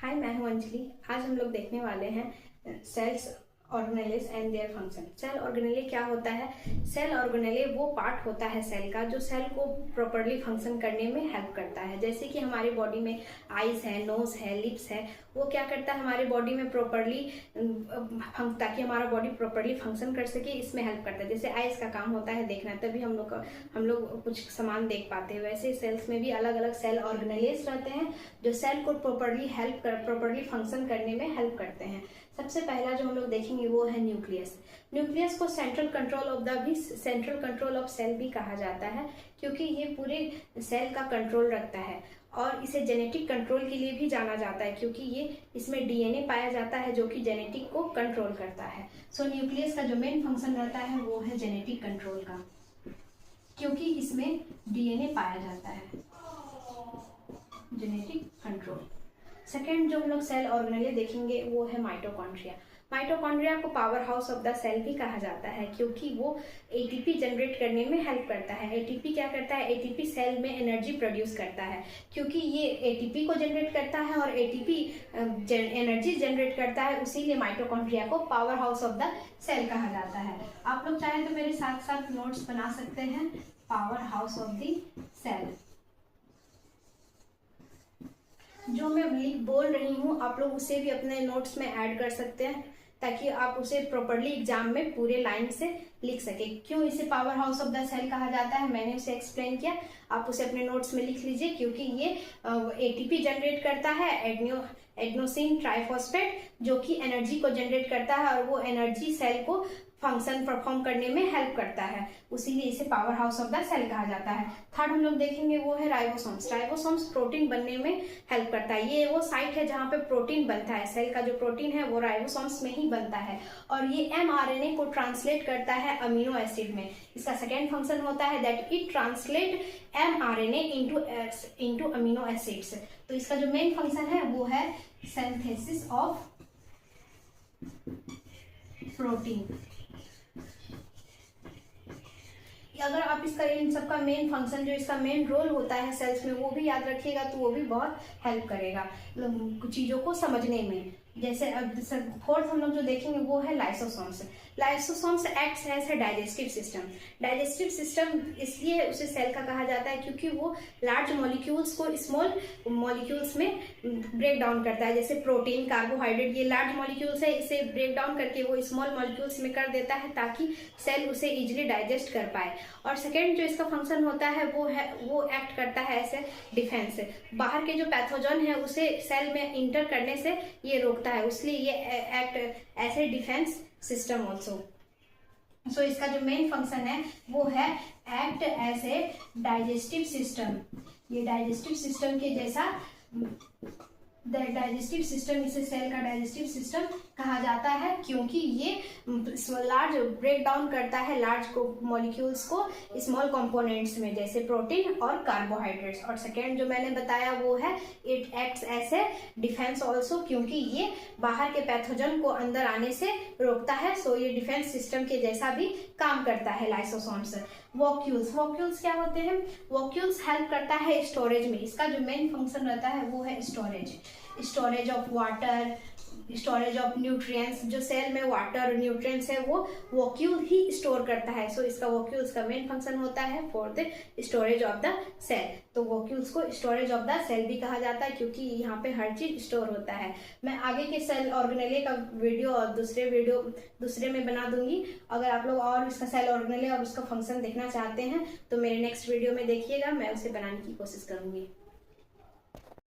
हाय, मैं हूं अंजलि। आज हम लोग देखने वाले हैं cells organelles and their function. Cell organelle क्या होता है? सेल ऑर्गेनेले वो पार्ट होता है सेल का जो सेल को प्रॉपरली फंक्शन करने में हेल्प करता है। जैसे कि हमारी बॉडी में आईज है, नोज है, लिप्स है, वो क्या करता है हमारे बॉडी में प्रॉपरली, ताकि हमारा बॉडी प्रॉपरली फंक्शन कर सके, इसमें हेल्प करता है। जैसे आईज का काम होता है देखना, तभी हम लोग कुछ सामान देख पाते हैं। वैसे सेल्स में भी अलग अलग सेल ऑर्गेनेलेस रहते हैं जो सेल को प्रॉपरली फंक्शन करने में हेल्प करते हैं। सबसे पहला जो हम लोग देखेंगे वो है न्यूक्लियस। न्यूक्लियस को सेंट्रल कंट्रोल ऑफ सेल भी कहा जाता है, क्योंकि ये पूरे सेल का कंट्रोल रखता है। और इसे जेनेटिक कंट्रोल के लिए भी जाना जाता है, क्योंकि ये इसमें डीएनए पाया जाता है जो कि जेनेटिक को कंट्रोल करता है। सो न्यूक्लियस का जो मेन फंक्शन रहता है वो है जेनेटिक कंट्रोल का, क्योंकि इसमें डीएनए पाया जाता है, जेनेटिक कंट्रोल। सेकेंड जो हम लोग सेल ऑर्गेनेले देखेंगे वो है माइटोकॉन्ड्रिया। माइटोकॉन्ड्रिया को power house of the cell भी कहा जाता है, क्योंकि वो एटीपी जनरेट करने में हेल्प करता है। एटीपी क्या करता है? एटीपी सेल में एनर्जी प्रोड्यूस करता है, क्योंकि ये एटीपी को जनरेट करता है और एटीपी एनर्जी जनरेट करता है, उसीलिए माइटोकॉन्ड्रिया को power house of the cell कहा जाता है। आप लोग चाहे तो मेरे साथ साथ नोट्स बना सकते हैं। Power house of the cell जो मैं बोल रही हूँ, आप लोग उसे भी अपने नोट्स में ऐड कर सकते हैं, ताकि आप उसे प्रॉपरली एग्जाम में पूरे लाइन से लिख सके। क्यों इसे power house of the cell कहा जाता है मैंने उसे एक्सप्लेन किया, आप उसे अपने नोट्स में लिख लीजिए। क्योंकि ये एटीपी जनरेट करता है, एडेनोसिन ट्राइफॉस्फेट, जो कि एनर्जी को जनरेट करता है, और वो एनर्जी सेल को फंक्शन परफॉर्म करने में हेल्प करता है, उसीलिए इसे power house of the cell कहा जाता है। थर्ड हम लोग देखेंगे वो है राइबोसोम्स। राइबोसोम्स प्रोटीन बनने में हेल्प करता है। ये वो साइट है जहाँ पे प्रोटीन बनता है। सेल का जो प्रोटीन है वो राइबोसोम्स में ही बनता है, और ये एमआरएनए को ट्रांसलेट करता है अमीनो एसिड में। इसका सेकेंड फंक्शन होता है that it translate mRNA into amino acids. तो इसका जो मेन फंक्शन है वो है सिंथेसिस ऑफ प्रोटीन। अगर आप इसका इन सबका मेन फंक्शन, जो इसका मेन रोल होता है सेल्स में, वो भी याद रखिएगा तो वो भी बहुत हेल्प करेगा चीजों को समझने में। जैसे अब फोर्थ हम लोग जो देखेंगे वो है lysosomes. Lysosomes acts as a digestive system. Digestive system इसलिए उसे सेल का कहा जाता है क्योंकि वो लार्ज मॉलिक्यूल्स को स्मॉल मॉलिक्यूल्स में ब्रेक डाउन करता है। जैसे प्रोटीन, कार्बोहाइड्रेट, ये लार्ज मॉलिक्यूल्स है, इसे ब्रेक डाउन करके वो स्मॉल मॉलिक्यूल्स में कर देता है, ताकि सेल उसे इजिली डाइजेस्ट कर पाए। और सेकेंड जो इसका फंक्शन होता है वो एक्ट करता है एज ए डिफेंस। बाहर के जो पैथोजन है उसे सेल में इंटर करने से ये रोकता है, इसलिए ये act as a defence system also. So इसका जो मेन फंक्शन है वो है act as a digestive system. ये डाइजेस्टिव सिस्टम के जैसा, डाइजेस्टिव सिस्टम, इसे सेल का डाइजेस्टिव सिस्टम कहा जाता है, क्योंकि ये लार्ज ब्रेक डाउन करता है लार्ज मॉलिक्यूल्स को स्मॉल कंपोनेंट्स में, जैसे प्रोटीन और कार्बोहाइड्रेट्स। और सेकेंड जो मैंने बताया वो है it acts as a defence also, क्योंकि ये बाहर के पैथोजन को अंदर आने से रोकता है। सो ये डिफेंस सिस्टम के जैसा भी काम करता है लाइसोसोम्स। वॉक्यूल्स क्या होते हैं? वॉक्यूल्स हेल्प करता है स्टोरेज में। इसका जो मेन फंक्शन रहता है वो है storage of water, storage of nutrients. जो सेल में वाटर और न्यूट्रिएंट्स है वो वॉक्यूल ही स्टोर करता है। सो इसका वॉक्यूल्स का मेन फंक्शन होता है for the storage of the cell. तो वॉक्यूल्स को स्टोरेज ऑफ द सेल भी कहा जाता है, क्योंकि यहाँ पे हर चीज स्टोर होता है। मैं आगे के सेल ऑर्गेनेले का वीडियो और दूसरे में बना दूंगी। अगर आप लोग और इसका सेल ऑर्गेनेले और उसका फंक्शन देखना चाहते हैं तो मेरे नेक्स्ट वीडियो में देखिएगा, मैं उसे बनाने की कोशिश करूंगी।